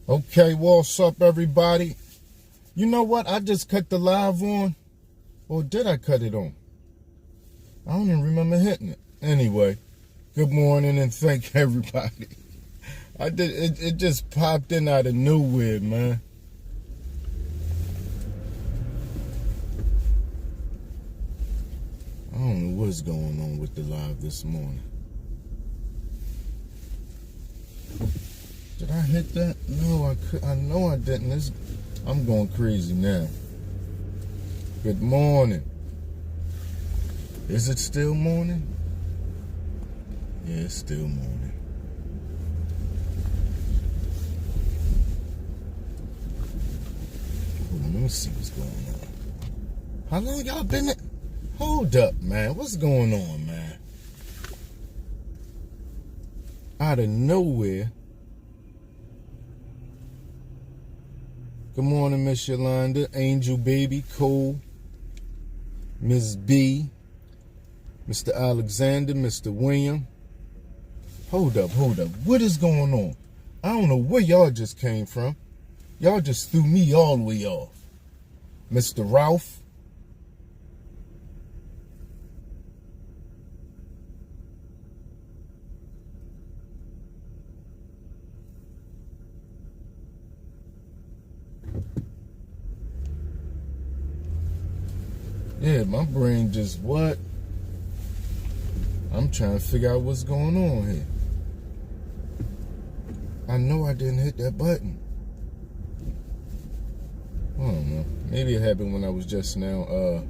Okay, what's up, everybody? You know what? I just cut the live on. Or did I cut it on? I don't even remember hitting it. Anyway, good morning and thank everybody. It just popped in out of nowhere, man. I don't know what's going on with the live this morning. Did I hit that? No, I know I didn't. I'm going crazy now. Good morning. Is it still morning? Yeah, it's still morning. Hold on, let me see what's going on. How long y'all been at? Hold up, man. What's going on, man? Out of nowhere. Good morning, Miss Yolanda, Angel Baby, Cole, Miss B, Mr. Alexander, Mr. William. Hold up. What is going on? I don't know where y'all just came from. Y'all just threw me all the way off. Mr. Ralph. Yeah, my brain just what? I'm trying to figure out what's going on here. I know I didn't hit that button. I don't know. Maybe it happened when I was just now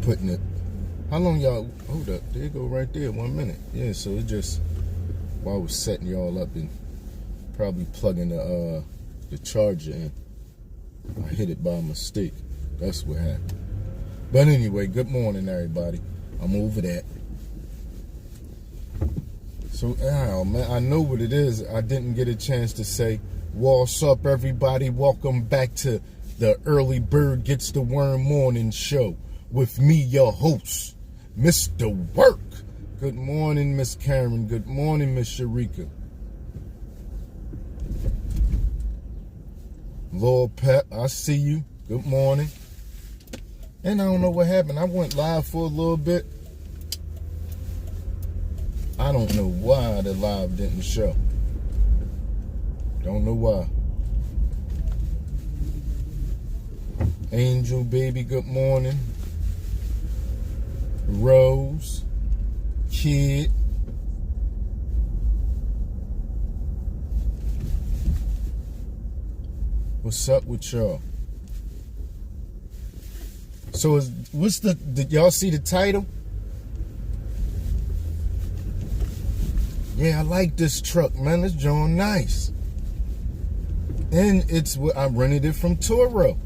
putting it. How long y'all? Hold up. There you go right there. 1 minute. Yeah, so it just while I was setting y'all up and probably plugging the charger in, I hit it by mistake. That's what happened. But anyway, good morning, everybody. I'm over that. So, man, I know what it is. I didn't get a chance to say, what's up, everybody? Welcome back to the Early Bird Gets the Worm Morning Show with me, your host, Mr. Work. Good morning, Miss Karen. Good morning, Miss Sharika. Lord Pep, I see you. Good morning. And I don't know what happened. I went live for a little bit. I don't know why the live didn't show. Don't know why. Angel Baby, good morning. Rose. Kid. What's up with y'all? So did y'all see the title? Yeah, I like this truck, man. It's John nice. And I rented it from Turo.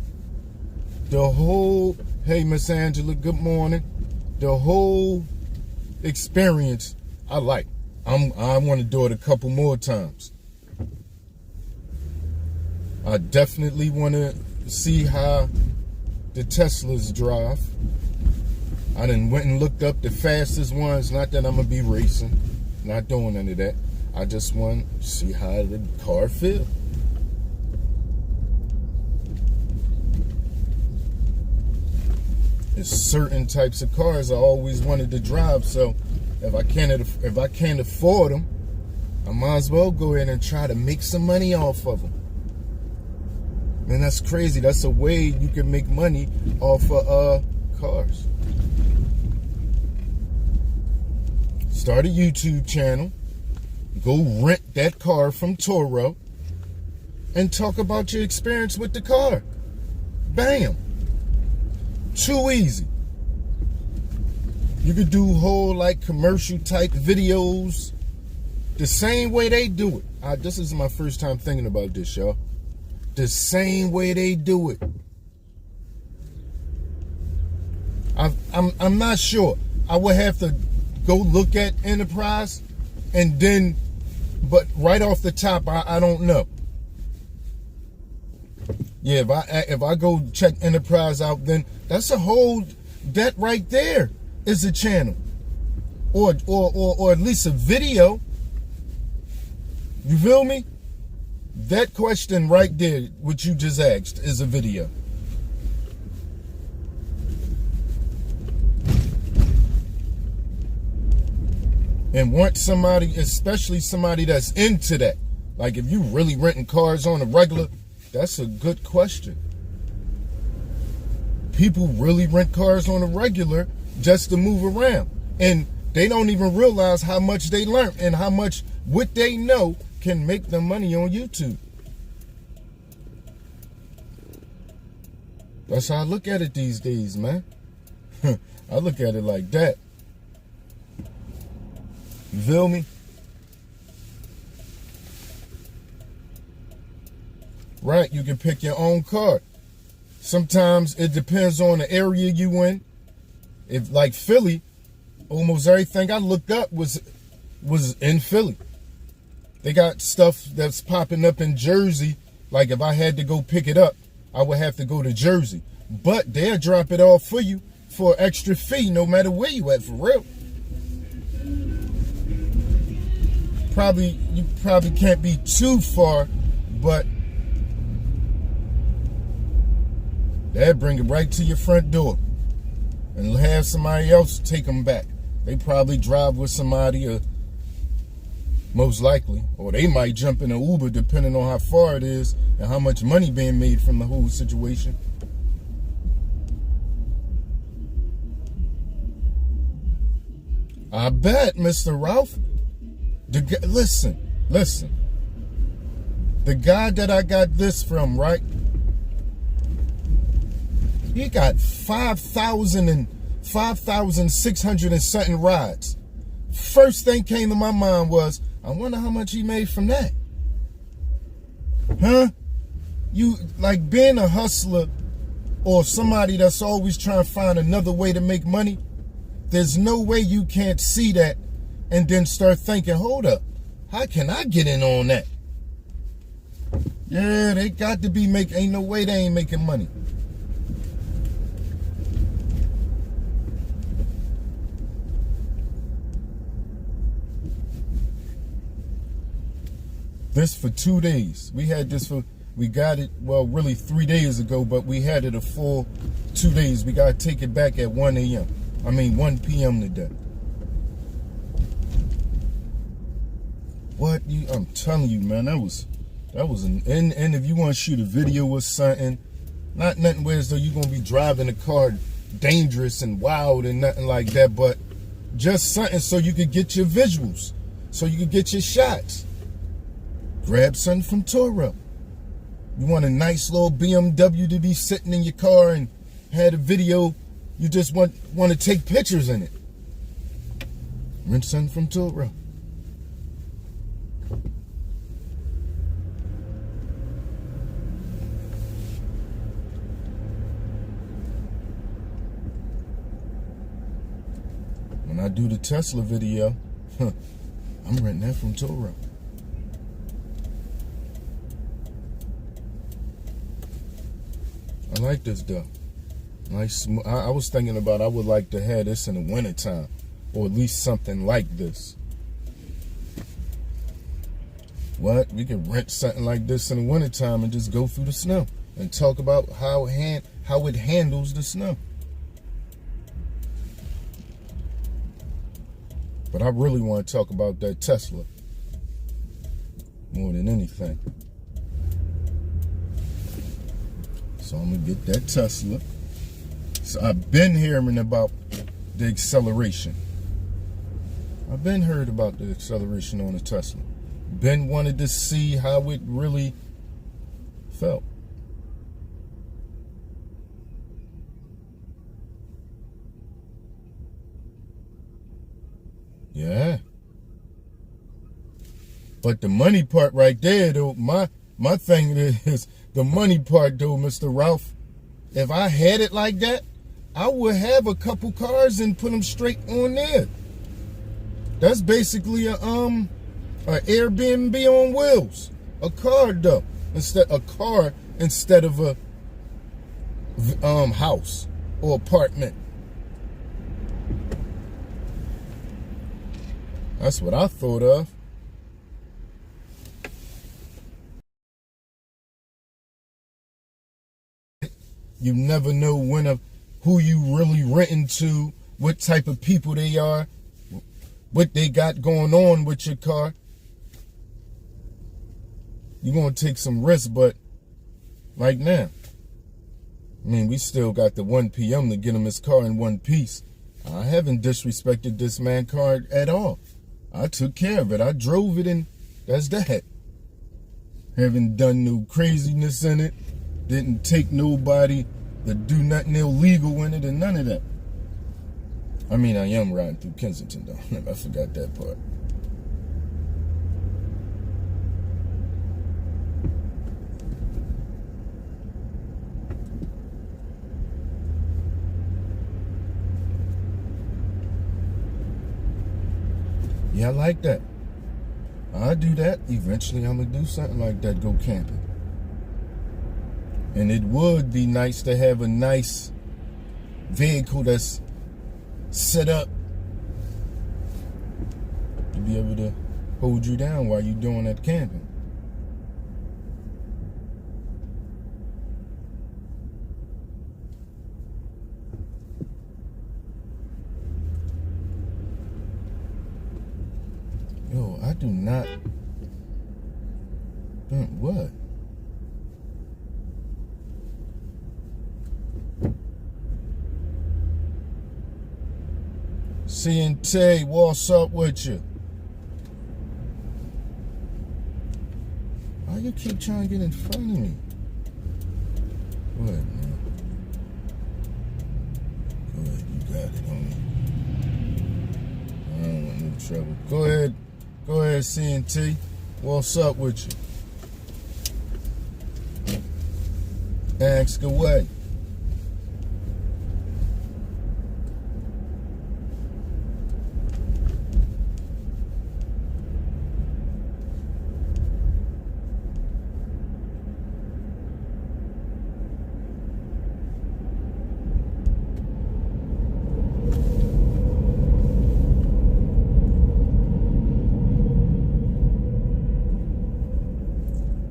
The whole, hey, Miss Angela, good morning. The whole experience, I like. I want to do it a couple more times. I definitely want to see how the Teslas drive. I done went and looked up the fastest ones. Not that I'm going to be racing. Not doing none of that. I just want to see how the car feels. There's certain types of cars I always wanted to drive, so if I can't afford them, I might as well go ahead and try to make some money off of them. Man, that's crazy. That's a way you can make money off of cars. Start a YouTube channel. Go rent that car from Turo and talk about your experience with the car. Bam. Too easy. You could do whole like commercial type videos the same way they do it. This is my first time thinking about this, y'all. The same way they do it. I'm not sure. I would have to go look at Enterprise and then, but right off the top, I don't know. Yeah, if I go check Enterprise out, then that's a whole, that right there is a channel. Or at least a video. You feel me? That question right there, what you just asked, is a video. And want somebody, especially somebody that's into that. Like if you really renting cars on a regular, that's a good question. People really rent cars on a regular just to move around. And they don't even realize how much they learn and how much what they know can make them money on YouTube. That's how I look at it these days, man. I look at it like that. You feel me? Right, you can pick your own car. Sometimes it depends on the area you in. If like Philly, almost everything I looked up was in Philly. They got stuff that's popping up in Jersey. Like if I had to go pick it up, I would have to go to Jersey. But they'll drop it off for you for an extra fee no matter where you at, for real. You probably can't be too far, but they'll bring it right to your front door and have somebody else take them back. They probably drive with somebody, or most likely, or they might jump in an Uber depending on how far it is and how much money being made from the whole situation. I bet, Mr. Ralph. Listen. The guy that I got this from, right? He got 5,600 and something rides. First thing came to my mind was, I wonder how much he made from that. Huh? You, like being a hustler or somebody that's always trying to find another way to make money, there's no way you can't see that and then start thinking, hold up, how can I get in on that? Yeah, they got to be making, ain't no way they ain't making money. This for 2 days. We had this we got it, well, really 3 days ago, but we had it a full 2 days. We got to take it back at 1 p.m. today. What? I'm telling you, man, that was and if you want to shoot a video or something, not nothing where as though you're going to be driving a car dangerous and wild and nothing like that, but just something so you could get your visuals, so you could get your shots. Grab something from Turo. You want a nice little BMW to be sitting in your car and had a video, you just want to take pictures in it. Rent something from Turo. When I do the Tesla video, I'm renting that from Turo. I like this though. Nice. I was thinking about I would like to have this in the wintertime, or at least something like this. What? We can rent something like this in the wintertime and just go through the snow and talk about how it handles the snow. But I really want to talk about that Tesla more than anything. So I'm going to get that Tesla. So I've been hearing about the acceleration. I've been heard about the acceleration on the Tesla. Been wanted to see how it really felt. Yeah. But the money part right there, though, my thing is the money part, though, Mr. Ralph. If I had it like that, I would have a couple cars and put them straight on there. That's basically a Airbnb on wheels. A car, though, instead of a house or apartment. That's what I thought of. You never know who you really renting to, what type of people they are, what they got going on with your car. You're going to take some risks, but like now, I mean, we still got the 1 p.m. to get him his car in one piece. I haven't disrespected this man's car at all. I took care of it. I drove it, and that's that. Haven't done no craziness in it. Didn't take nobody to do nothing illegal in it and none of that. I mean, I am riding through Kensington, though. I forgot that part. Yeah, I like that. I'll do that. Eventually, I'm going to do something like that, go camping. And it would be nice to have a nice vehicle that's set up to be able to hold you down while you're doing that camping. Yo, I do not. What? CNT, what's up with you? Why you keep trying to get in front of me? Go ahead, man. Go ahead, you got it, homie. I don't want no trouble. Go ahead, CNT. What's up with you? Ask away.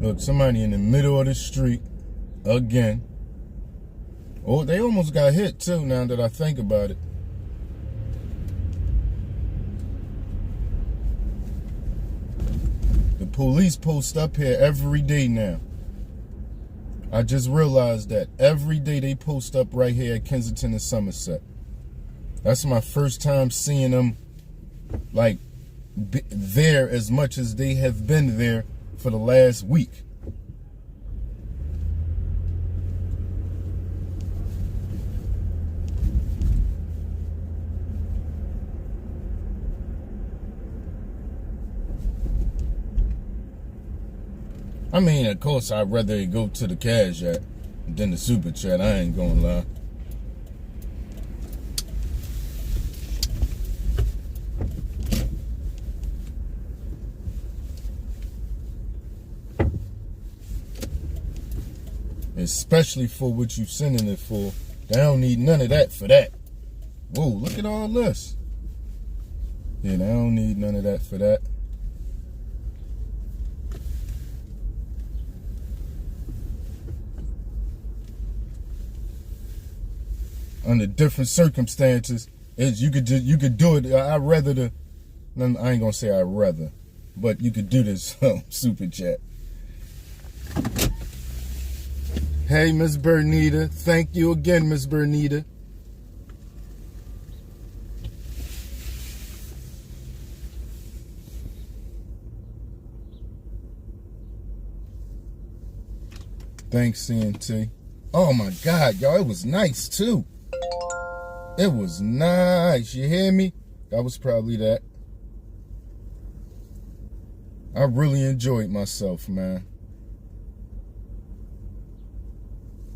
Look, somebody in the middle of the street again. Oh, they almost got hit too, now that I think about it. The police post up here every day now. I just realized that every day they post up right here at Kensington and Somerset. That's my first time seeing them like there as much as they have been there for the last week. I mean, of course, I'd rather go to the cash app than the super chat. I ain't gonna lie. Especially for what you sending it for. They don't need none of that for that. Whoa, look at all this. Yeah, they don't need none of that for that. Under different circumstances, you could do it. I ain't gonna say I'd rather, but you could do this super chat. Hey, Miss Bernita. Thank you again, Miss Bernita. Thanks, CNT. Oh my God, y'all, it was nice too. It was nice. You hear me? That was probably that. I really enjoyed myself, man.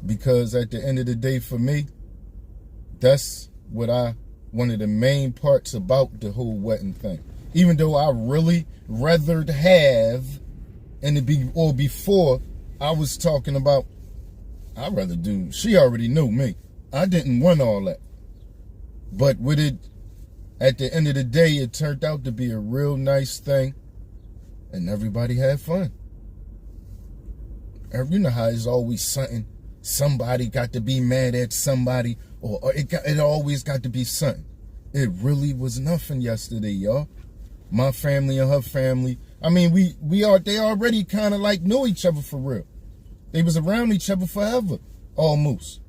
Because at the end of the day, for me, that's one of the main parts about the whole wedding thing. Even though I really rather have, before I was talking about, I'd rather do, she already knew me. I didn't want all that. But with it, at the end of the day, it turned out to be a real nice thing. And everybody had fun. You know how it's always something somebody got to be mad at somebody, or it always got to be something. It really was nothing yesterday, y'all. My family and her family. I mean, they already kind of like knew each other for real. They was around each other forever, almost.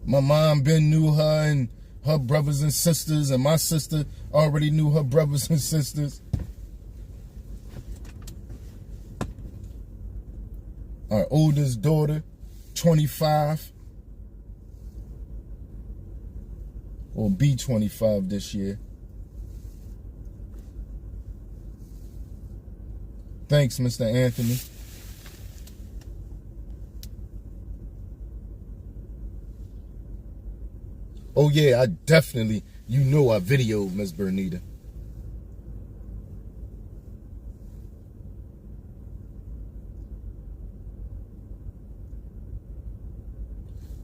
My mom knew her and her brothers and sisters, and my sister already knew her brothers and sisters. Our oldest daughter, 25, will be 25 this year. Thanks, Mr. Anthony. Oh yeah, I definitely, I videoed Miss Bernita.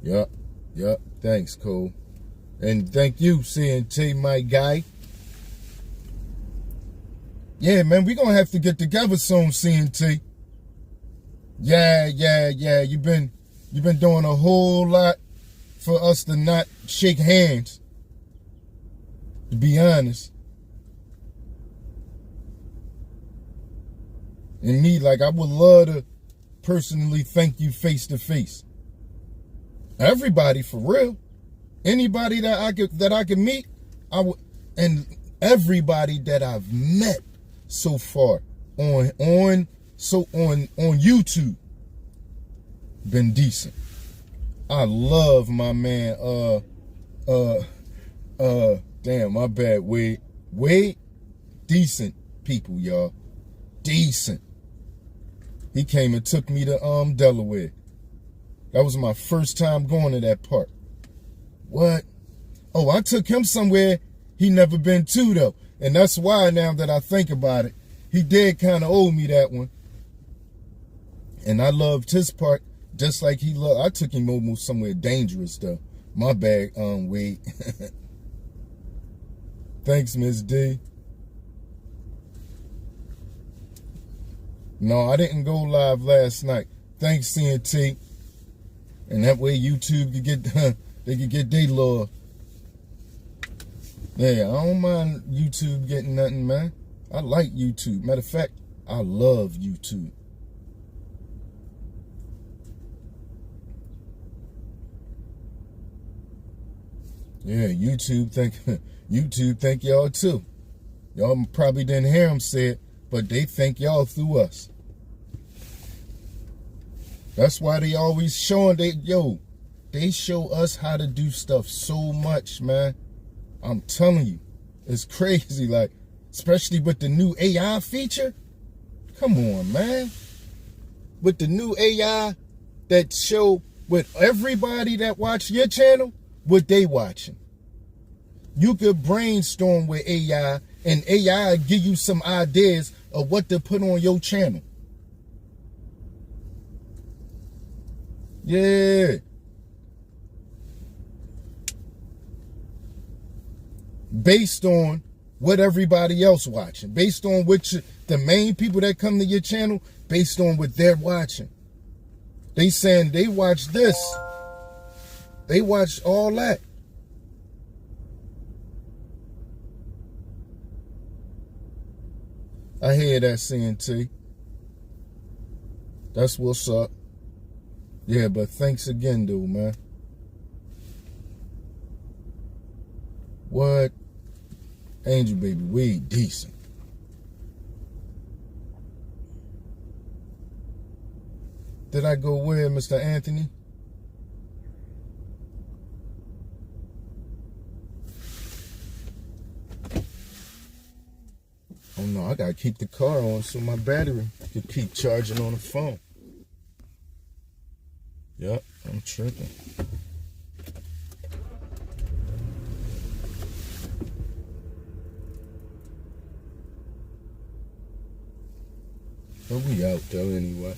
Yup. Thanks, Cole. And thank you, CNT, my guy. Yeah, man, we gonna have to get together soon, CNT. Yeah. You've been doing a whole lot for us to not shake hands, to be honest. And me, like, I would love to personally thank you face to face. Everybody, for real. Anybody that I could meet, I would, and everybody that I've met so far on YouTube been decent. I love my man, damn, my bad, Wade, decent people, y'all. Decent. He came and took me to Delaware. That was my first time going to that park. What? Oh, I took him somewhere he never been to, though. And that's why, now that I think about it, he did kind of owe me that one. And I loved his park just like he loved. I took him almost somewhere dangerous, though. My bad, Wade. Thanks, Miss D. No, I didn't go live last night. Thanks, CNT. And that way YouTube could get they could get their love. Yeah, I don't mind YouTube getting nothing, man. I like YouTube. Matter of fact, I love YouTube. Yeah, YouTube thank y'all too. Y'all probably didn't hear him say it, but they thank y'all through us. That's why they always showing they show us how to do stuff so much, man. I'm telling you, it's crazy. Like, especially with the new AI feature. Come on, man. With the new AI that show with everybody that watch your channel, what they watching. You could brainstorm with AI, and AI give you some ideas of what to put on your channel. Yeah. Based on what everybody else watching. Based on the main people that come to your channel, based on what they're watching. They saying they watch this. They watch all that. I hear that, CNT. That's what's up. Yeah, but thanks again, dude, man. What? Angel Baby, we decent. Did I go where, Mr. Anthony? Oh no, I gotta keep the car on so my battery can keep charging on the phone. Yep, I'm tripping. But we out though anyway.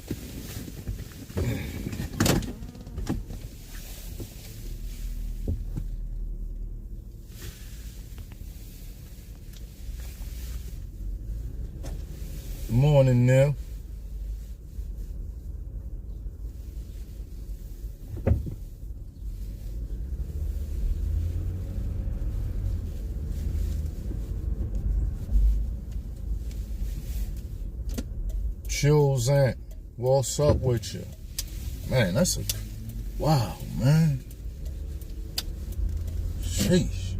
Morning now. Chills Ant, what's up with you? Man, that's a, wow, man. Sheesh.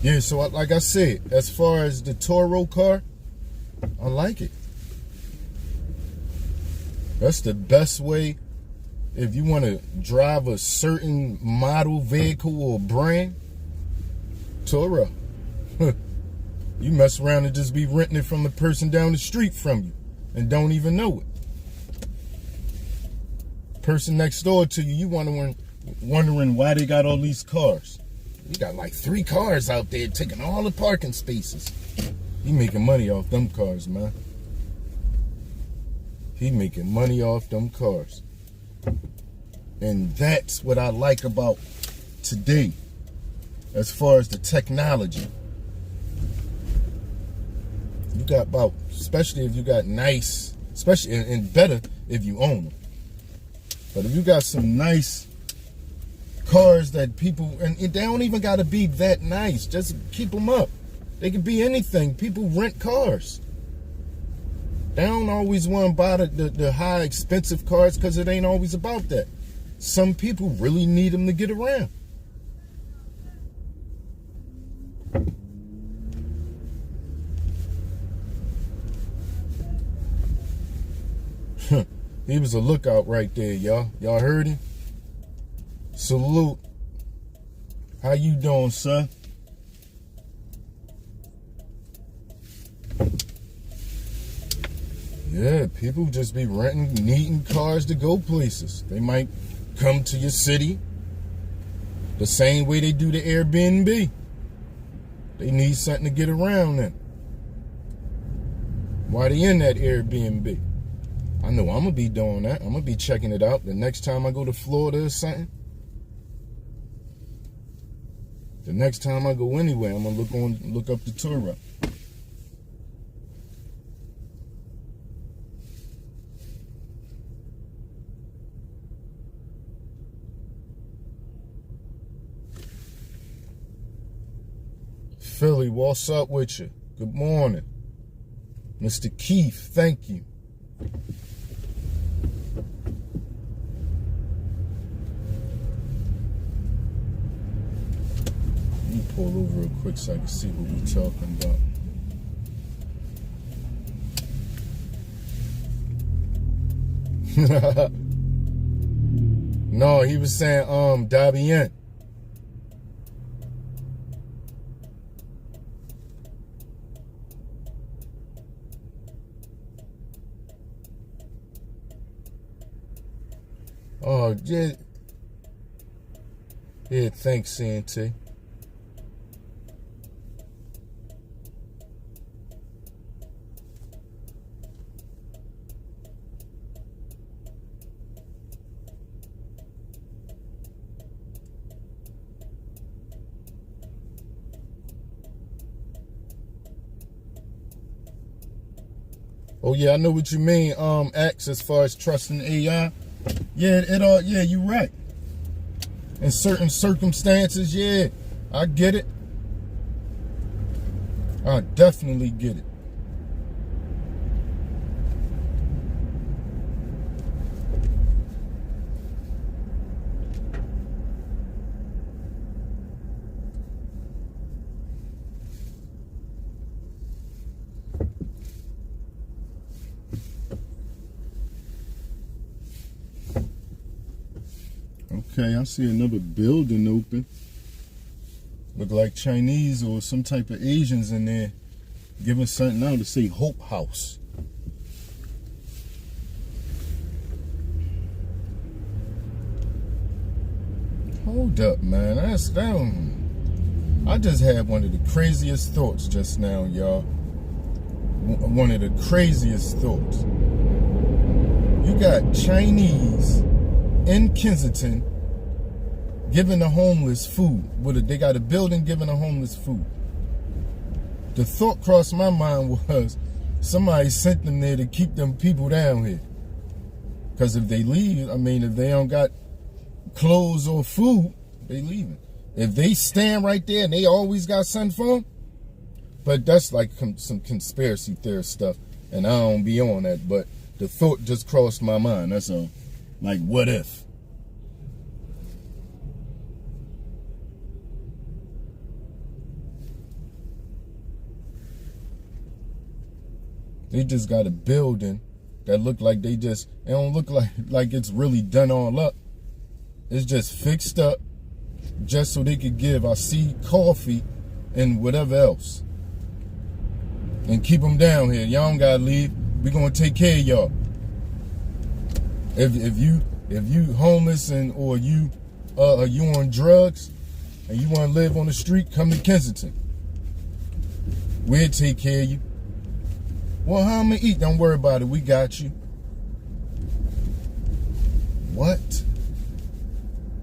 Yeah, so like I said, as far as the Turo car, I like it. That's the best way if you want to drive a certain model, vehicle, or brand. Turo. You mess around and just be renting it from the person down the street from you and don't even know it. Person next door to you, you wondering why they got all these cars. You got like 3 cars out there taking all the parking spaces. He making money off them cars, man. He making money off them cars. And that's what I like about today, as far as the technology. You got about, especially if you got nice, especially, and better if you own them. But if you got some nice cars that people, and they don't even got to be that nice, just keep them up. They could be anything. People rent cars. They don't always want to buy the high expensive cars because it ain't always about that. Some people really need them to get around. He was a lookout right there, y'all. Y'all heard him? Salute. How you doing, sir? Yeah, people just be renting, needing cars to go places. They might come to your city the same way they do the Airbnb. They need something to get around in. While they in that Airbnb. I know I'm going to be doing that. I'm going to be checking it out the next time I go to Florida or something. The next time I go anywhere, I'm going to look up the Turo. Philly, what's up with you? Good morning. Mr. Keith, thank you. Let me pull over real quick so I can see what we're talking about. No, he was saying, Dabien. Oh, yeah. Yeah, thanks, CNT. Oh yeah, I know what you mean, X, as far as trusting AI. Yeah, yeah, you're right. In certain circumstances, yeah, I get it. I definitely get it. Okay, I see another building open. Look like Chinese or some type of Asians in there giving something out to say Hope House. Hold up, man. That's down. I just had one of the craziest thoughts just now, y'all. One of the craziest thoughts. You got Chinese in Kensington giving the homeless food. They got a building giving the homeless food. The thought crossed my mind was, somebody sent them there to keep them people down here. Because if they leave, I mean, if they don't got clothes or food, they leaving. If they stand right there and they always got something for them, but that's like some conspiracy theory stuff, and I don't be on that, but the thought just crossed my mind, that's all. Like, what if? They just got a building that look like it don't look like it's really done all up. It's just fixed up just so they could give, I see, coffee and whatever else. And keep them down here. Y'all don't gotta leave. We gonna take care of y'all. If you homeless or you on drugs and you wanna live on the street, come to Kensington. We'll take care of you. Well, how I'm gonna eat? Don't worry about it. We got you. What?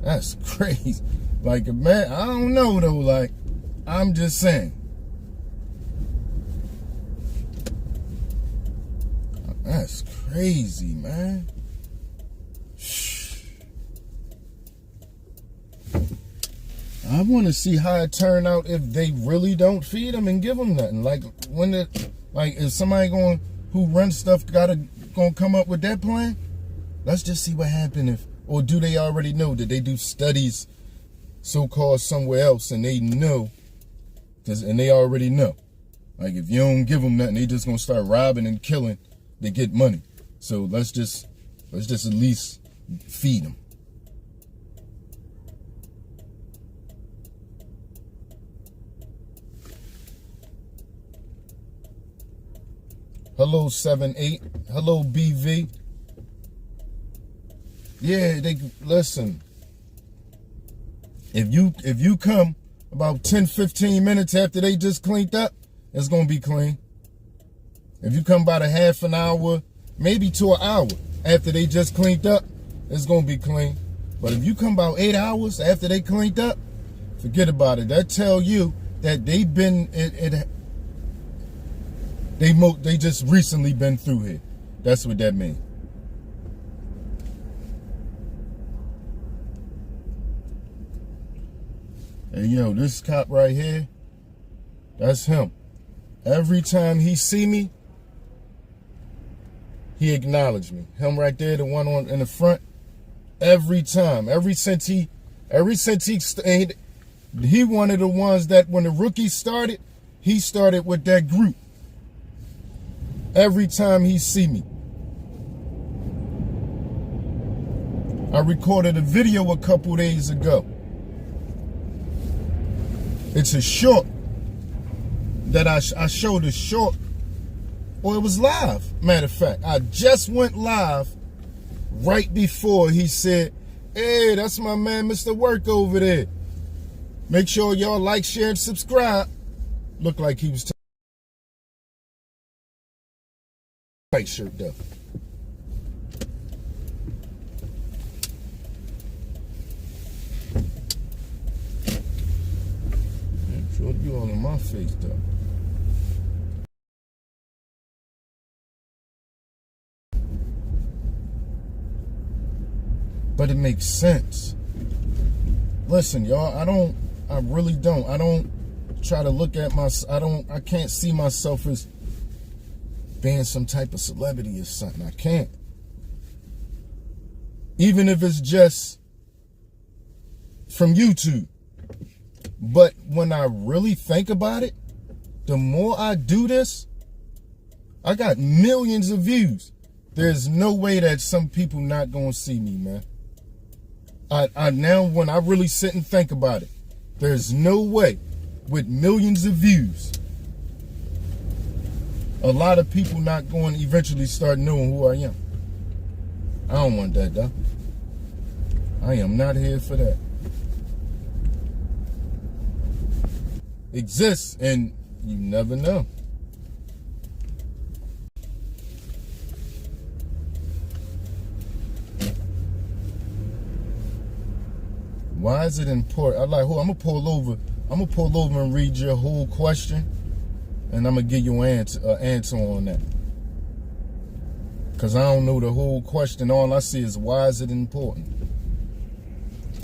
That's crazy. Like, man, I don't know though. Like, I'm just saying. That's crazy, man. I want to see how it turn out if they really don't feed them and give them nothing. Like, is somebody who runs stuff gonna come up with that plan? Let's just see what happened or do they already know that they do studies so-called somewhere else and they know, and they already know. Like, if you don't give them nothing, they just gonna start robbing and killing to get money. So let's just at least feed them. Hello 7-8. Hello BV. Yeah, listen. If you come about 10-15 minutes after they just cleaned up, it's gonna be clean. If you come about a half an hour, maybe to an hour after they just cleaned up, it's gonna be clean. But if you come about 8 hours after they cleaned up, forget about it. That tell you that they've been they just recently been through here. That's what that means. Hey, yo, this cop right here, that's him. Every time he see me, he acknowledged me. Him right there, the one in the front. Every time, ever since he one of the ones that when the rookie started, he started with that group. Every time he see me. I recorded a video a couple days ago. It's a short that I showed a short, or it was live. Matter of fact, I just went live right before he said, hey, that's my man, Mr. Work over there. Make sure y'all like, share, and subscribe. Looked like he was tight shirt though. Sure you all in my face though. But it makes sense. Listen, y'all, I really don't. I don't try to look at I can't see myself as being some type of celebrity or something. I can't. Even if it's just from YouTube. But when I really think about it, the more I do this, I got millions of views. There's no way that some people not gonna see me, man. I now, when I really sit and think about it, there's no way with millions of views, a lot of people not going to eventually start knowing who I am. I don't want that, though. I am not here for that. Exists, and you never know. Why is it important? I'm gonna pull over and read your whole question, and I'm gonna give you an answer on that. Cause I don't know the whole question. All I see is why is it important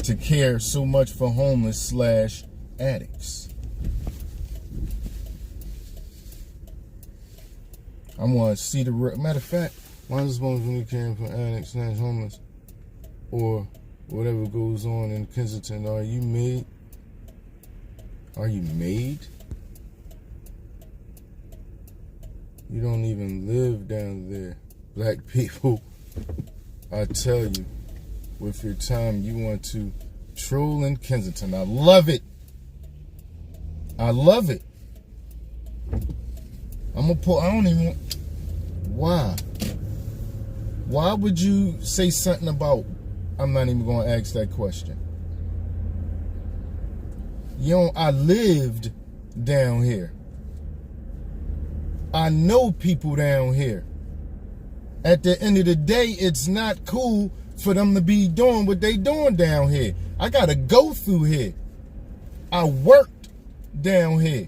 to care so much for homeless / addicts? I want to see the matter of fact. Why is one when you care for addicts / homeless or whatever goes on in Kensington? Are you made? Are you made? You don't even live down there. Black people, I tell you, with your time, you want to troll in Kensington. I love it. I love it. I'm gonna pull. I don't even. Why? Why would you say something about? I'm not even gonna ask that question. I lived down here. I know people down here. At the end of the day, it's not cool for them to be doing what they doing down here. I gotta go through here. I worked down here.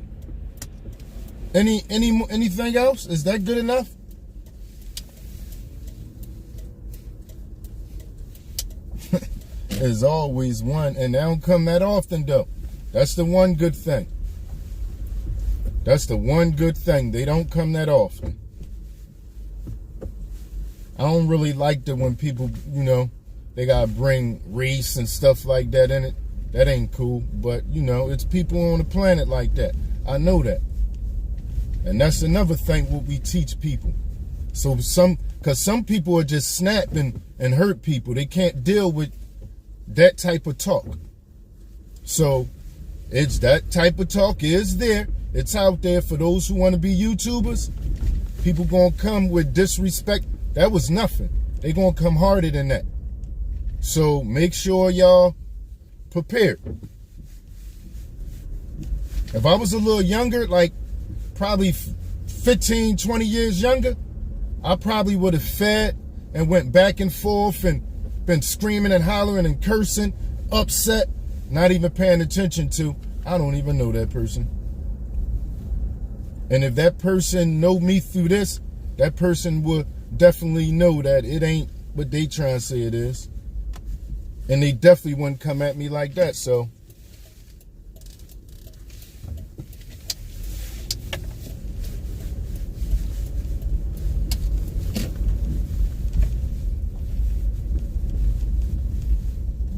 Anything else? Is that good enough? There's always one, and they don't come that often though. That's the one good thing. That's the one good thing. They don't come that often. I don't really like that when people, they gotta bring race and stuff like that in it. That ain't cool. But, it's people on the planet like that. I know that. And that's another thing what we teach people. So because some people are just snapping and hurt people. They can't deal with that type of talk. So it's that type of talk is there. It's out there for those who want to be YouTubers. People gonna come with disrespect. That was nothing. They gonna come harder than that. So make sure y'all prepared. If I was a little younger, like probably 15, 20 years younger, I probably would have fed and went back and forth and been screaming and hollering and cursing, upset, not even paying attention to. I don't even know that person. And if that person know me through this, that person would definitely know that it ain't what they trying to say it is. And they definitely wouldn't come at me like that, so.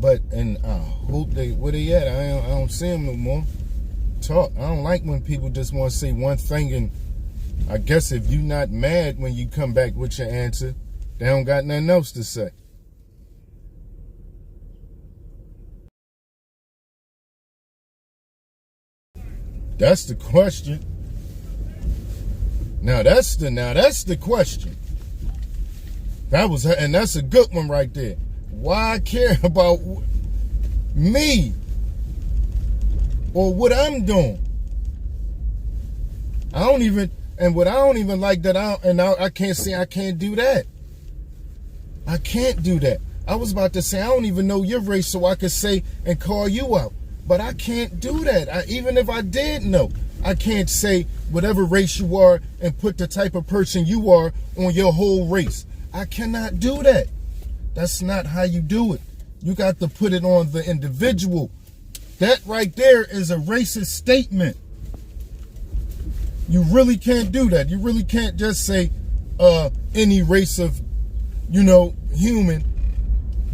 But, and I hope where they at? I don't see them no more. Talk. I don't like when people just want to say one thing, and I guess if you not mad when you come back with your answer, they don't got nothing else to say. That's the question. Now that's the question. And that's a good one right there. Why care about me or what I'm doing? I don't even like that. I can't say I can't do that. I can't do that. I was about to say I don't even know your race, so I could say and call you out. But I can't do that. Even if I did know, I can't say whatever race you are and put the type of person you are on your whole race. I cannot do that. That's not how you do it. You got to put it on the individual. That right there is a racist statement. You really can't do that. You really can't just say any race of, human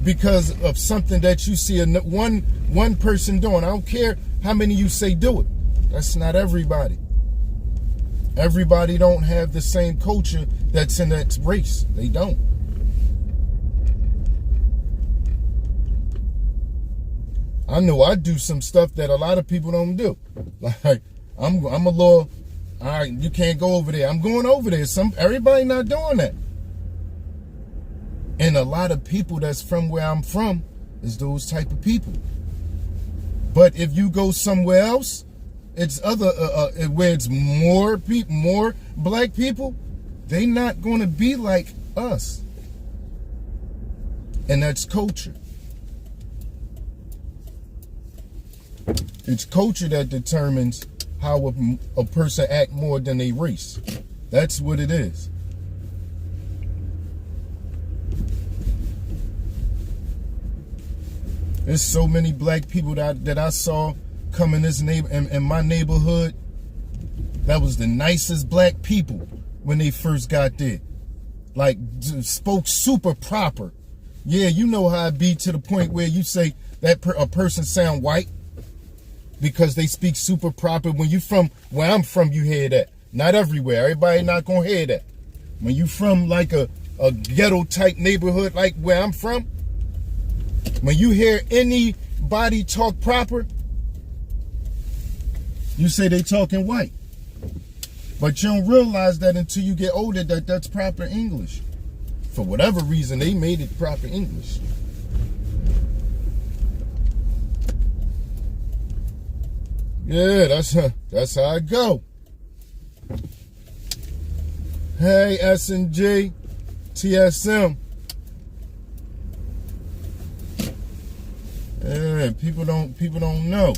because of something that you see one person doing. I don't care how many you say do it. That's not everybody. Everybody don't have the same culture that's in that race. They don't. I know I do some stuff that a lot of people don't do. Like I'm a little, all right, you can't go over there. I'm going over there. Everybody not doing that. And a lot of people that's from where I'm from is those type of people. But if you go somewhere else, it's where it's more black people, they not going to be like us. And that's culture. It's culture that determines how a person act more than they race. That's what it is. There's so many black people that I saw come in in my neighborhood. That was the nicest black people when they first got there. Like, spoke super proper. Yeah, you know how it be, to the point where you say that a person sound white because they speak super proper. When you from where I'm from, you hear that. Not everywhere. Everybody not gonna hear that. When you from like a ghetto type neighborhood like where I'm from, when you hear anybody talk proper, you say they talking white. But you don't realize that until you get older that that's proper English. For whatever reason, they made it proper English. Yeah, that's how I go. Hey, S&G, TSM. Yeah, people don't know.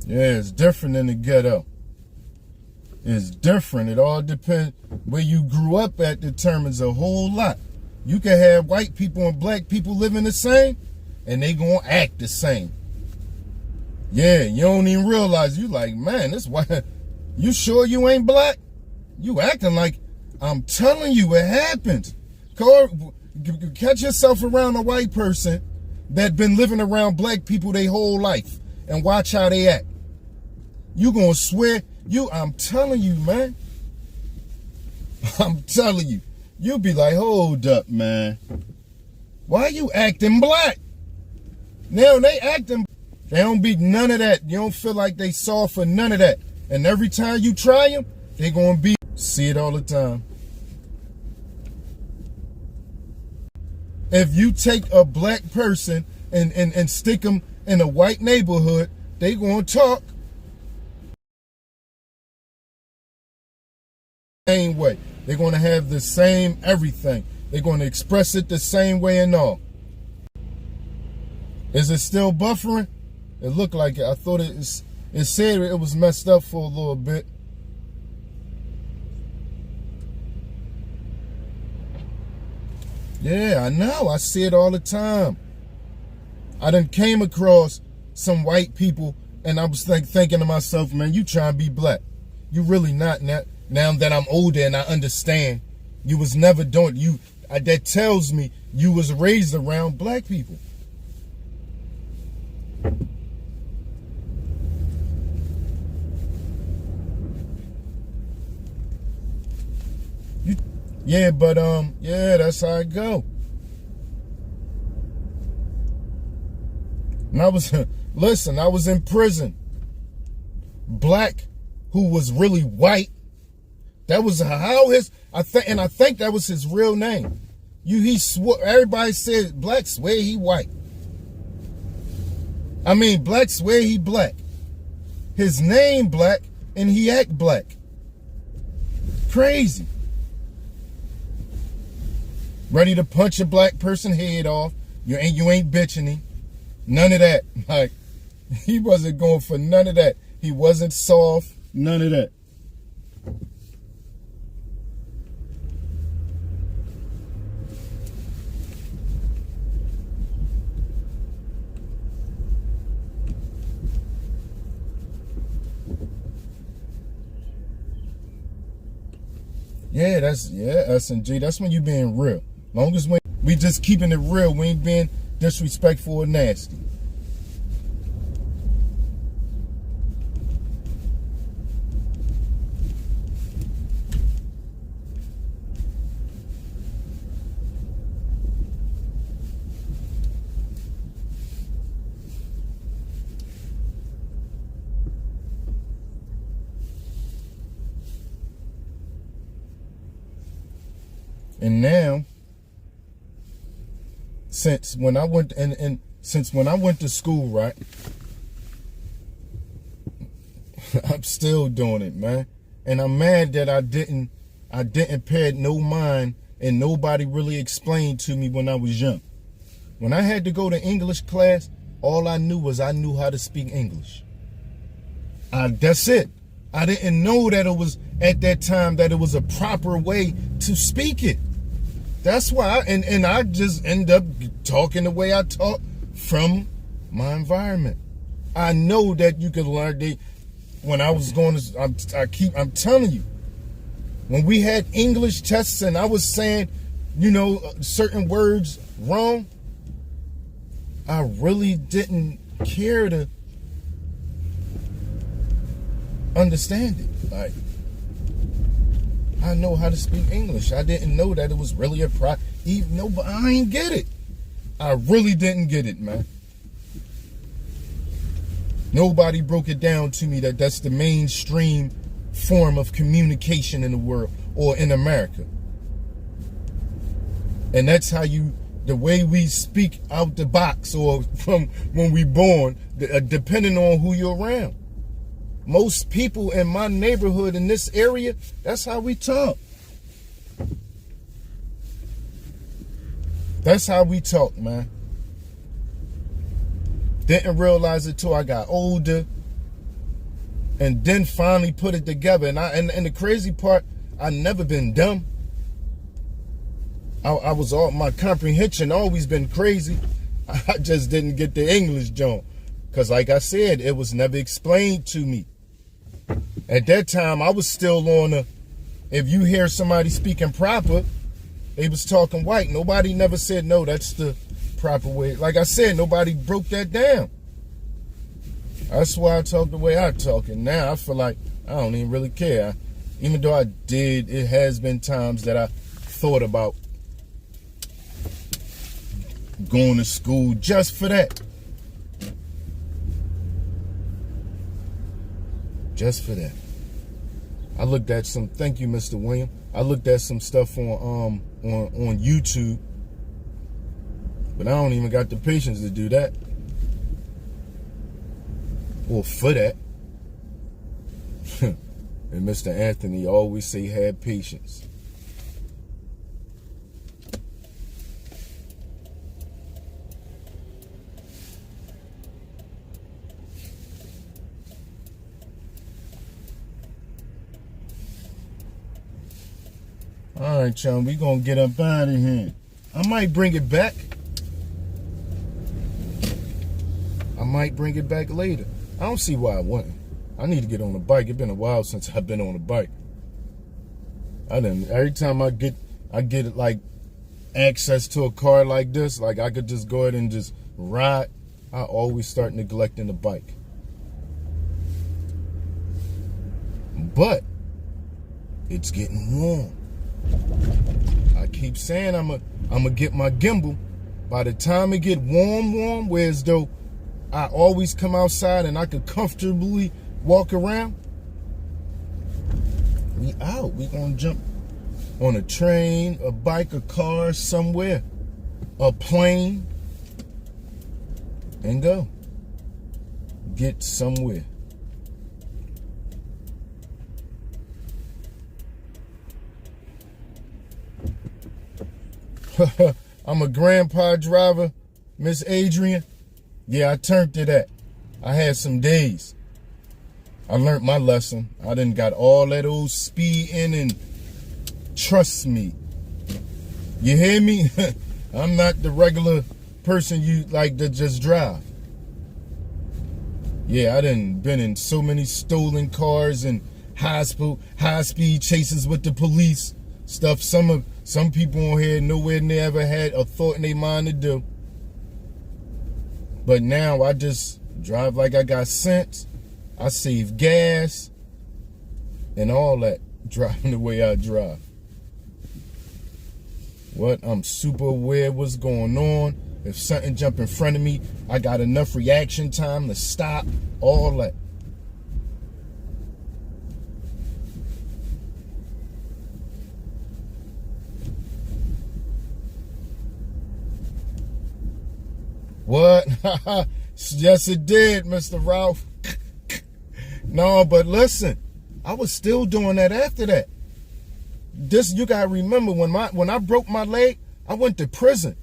Yeah, it's different in the ghetto. It's different. It all depends where you grew up at, determines a whole lot. You can have white people and black people living the same, and they gonna act the same. Yeah, you don't even realize. You like, man, this white. You sure you ain't black? You acting like, I'm telling you, it happens. Catch yourself around a white person that been living around black people their whole life and watch how they act. You gonna swear, I'm telling you, man. I'm telling you. You'll be like, hold up, man. Why you acting black? Now they acting, they don't be none of that. You don't feel like they soft for none of that. And every time you try them, they gonna be, see it all the time. If you take a black person and stick them in a white neighborhood, they gonna talk same way. They're going to have the same everything. They're going to express it the same way and all. Is it still buffering? It looked like it. I thought it said it was messed up for a little bit. Yeah, I know. I see it all the time. I done came across some white people and I was thinking to myself, man, you trying to be black. You really not. Now that I'm older and I understand, you was never doing you. That tells me you was raised around black people. Yeah, but yeah, that's how I go. And I was listen, I was in prison. Black who was really white. That was how I think that was his real name. He swore, everybody said black swear he white. I mean, black swear he black. His name black and he act black. Crazy. Ready to punch a black person head off. You ain't bitching him. None of that. Like, he wasn't going for none of that. He wasn't soft. None of that. Yeah, S&G. That's when you being real. Long as we just keeping it real, we ain't being disrespectful or nasty. And now, since when I went to school, right? I'm still doing it, man. And I'm mad that I didn't pay no mind, and nobody really explained to me when I was young. When I had to go to English class, all I knew was I knew how to speak English. That's it. I didn't know that it was, at that time, that it was a proper way to speak it. That's why, and I just end up talking the way I talk from my environment. I know that you can learn. When I was going to, I'm telling you, when we had English tests and I was saying, certain words wrong, I really didn't care to understand it. Like, I know how to speak English. I didn't know that it was really a I ain't get it. I really didn't get it, man. Nobody broke it down to me that that's the mainstream form of communication in the world or in America. And that's how the way we speak out the box or from when we born, depending on who you're around. Most people in my neighborhood in this area, that's how we talk. That's how we talk, man. Didn't realize it till I got older, and then finally put it together. And the crazy part, I never been dumb. My comprehension always been crazy. I just didn't get the English joint, because like I said, it was never explained to me. At that time, I was still on if you hear somebody speaking proper, they was talking white. Nobody never said, no, that's the proper way. Like I said, nobody broke that down. That's why I talk the way I talk. And now I feel like I don't even really care. Even though I did, it has been times that I thought about going to school just for that. Just for that. I looked at some, thank you, Mr. William. I looked at some stuff on YouTube, but I don't even got the patience to do that. Or for that. And Mr. Anthony always say have patience. All right, y'all, we gonna get up out of here. I might bring it back. I might bring it back later. I don't see why I wouldn't. I need to get on a bike. It's been a while since I've been on a bike. Every time I get like access to a car like this, like I could just go ahead and just ride, I always start neglecting the bike. But it's getting warm. I keep saying I'm gonna get my gimbal. By the time it get warm, whereas though I always come outside and I could comfortably walk around, we out. We gonna jump on a train, a bike, a car, somewhere, a plane, and go. Get somewhere. I'm a grandpa driver, Miss Adrian. Yeah, I turned to that. I had some days. I learned my lesson. I done got all that old speeding, and trust me. You hear me? I'm not the regular person you like to just drive. Yeah, I done been in so many stolen cars and high speed chases with the police. Stuff some people on here nowhere near ever had a thought in their mind to do. But now I just drive like I got sense. I save gas and all that, driving the way I drive. I'm super aware of what's going on. If something jump in front of me, I got enough reaction time to stop, all that. What? Yes, it did, Mr. Ralph. No, but listen, I was still doing that after that. This, you gotta remember, when I broke my leg, I went to prison.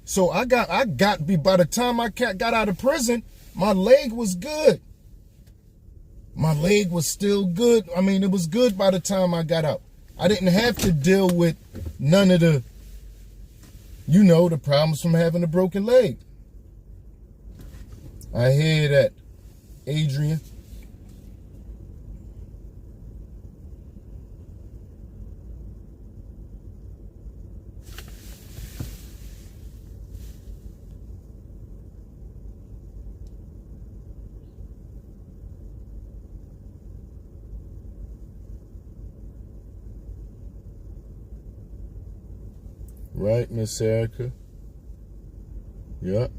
So by the time I got out of prison, my leg was good. My leg was still good. I mean, it was good by the time I got out. I didn't have to deal with none of the, the problems from having a broken leg. I hear that, Adrian. Right, Miss Erica? Yep.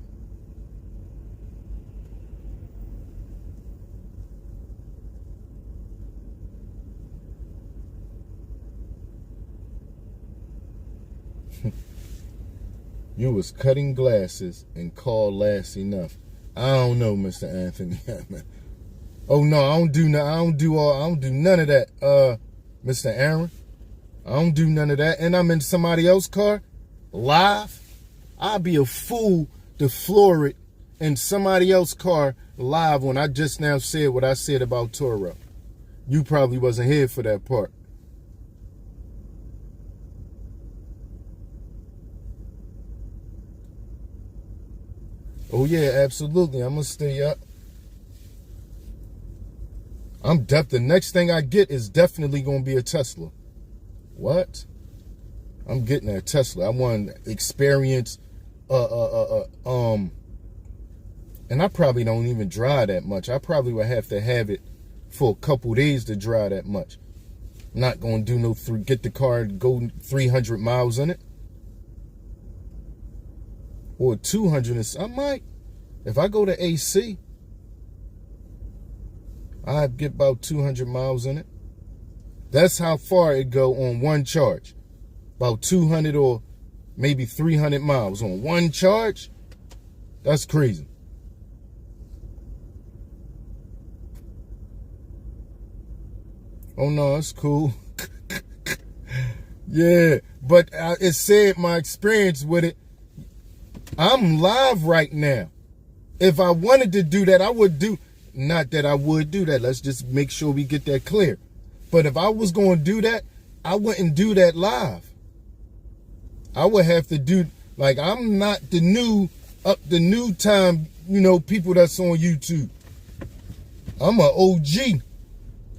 You was cutting glasses and called last enough. I don't know, Mr. Anthony. Oh no, I don't do none of that, Mr. Aaron. I don't do none of that. And I'm in somebody else's car, live. I'd be a fool to floor it in somebody else's car live when I just now said what I said about Turo. You probably wasn't here for that part. Oh yeah, absolutely. I'm gonna stay up. The next thing I get is definitely gonna be a Tesla. What? I'm getting a Tesla. I want to experience, and I probably don't even drive that much. I probably would have to have it for a couple days to drive that much. Not gonna do get the car and go 300 miles in it. Or 200, I might. If I go to AC, I'd get about 200 miles in it. That's how far it go on one charge. About 200 or maybe 300 miles on one charge. That's crazy. Oh no, that's cool. Yeah, but it said my experience with it. I'm live right now. If I wanted to do that, I would do. Not that I would do that. Let's just make sure we get that clear. But if I was going to do that, I wouldn't do that live. I would have to do, like, I'm not the new time, people that's on YouTube. I'm an OG.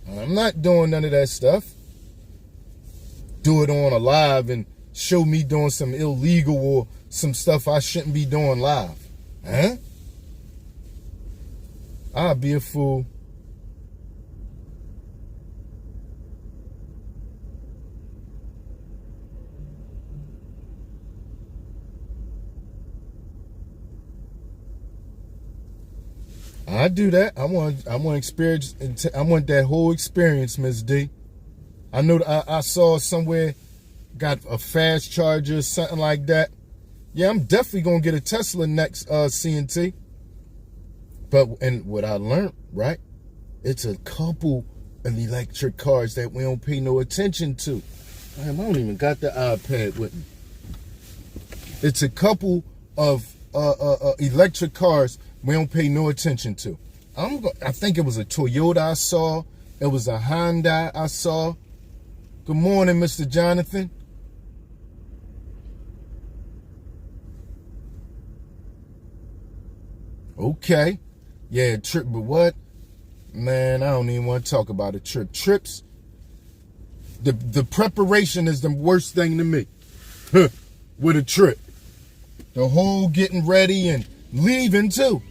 I'm not doing none of that stuff. Do it on a live and show me doing some illegal or some stuff I shouldn't be doing live. Huh? I'll be a fool. I do that. I want experience. I want that whole experience, Miss D. I know I saw somewhere got a fast charger, something like that. Yeah, I'm definitely gonna get a Tesla next CNT. And what I learned, right? It's a couple of electric cars that we don't pay no attention to. Damn, I don't even got the iPad with me. It's a couple of electric cars we don't pay no attention to. I think it was a Toyota I saw. It was a Honda I saw. Good morning, Mr. Jonathan. Okay. Yeah, trip, but what? Man, I don't even want to talk about a trip. Trips, the preparation is the worst thing to me. With a trip. The whole getting ready and leaving too.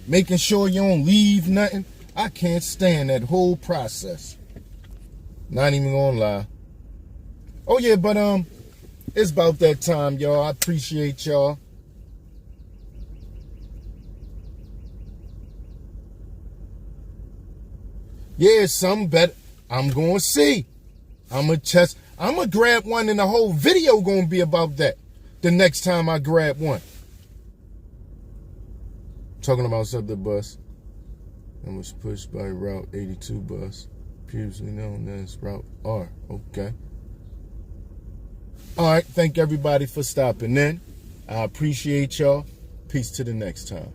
Making sure you don't leave nothing. I can't stand that whole process. Not even gonna lie. Oh yeah, but it's about that time, y'all. I appreciate y'all. Yeah, some better. I'm gonna see. I'm gonna grab one, and the whole video gonna be about that. The next time I grab one. Talking about something bus. I was pushed by Route 82 bus. previously known as Route R. Okay. All right. Thank everybody for stopping in. I appreciate y'all. Peace to the next time.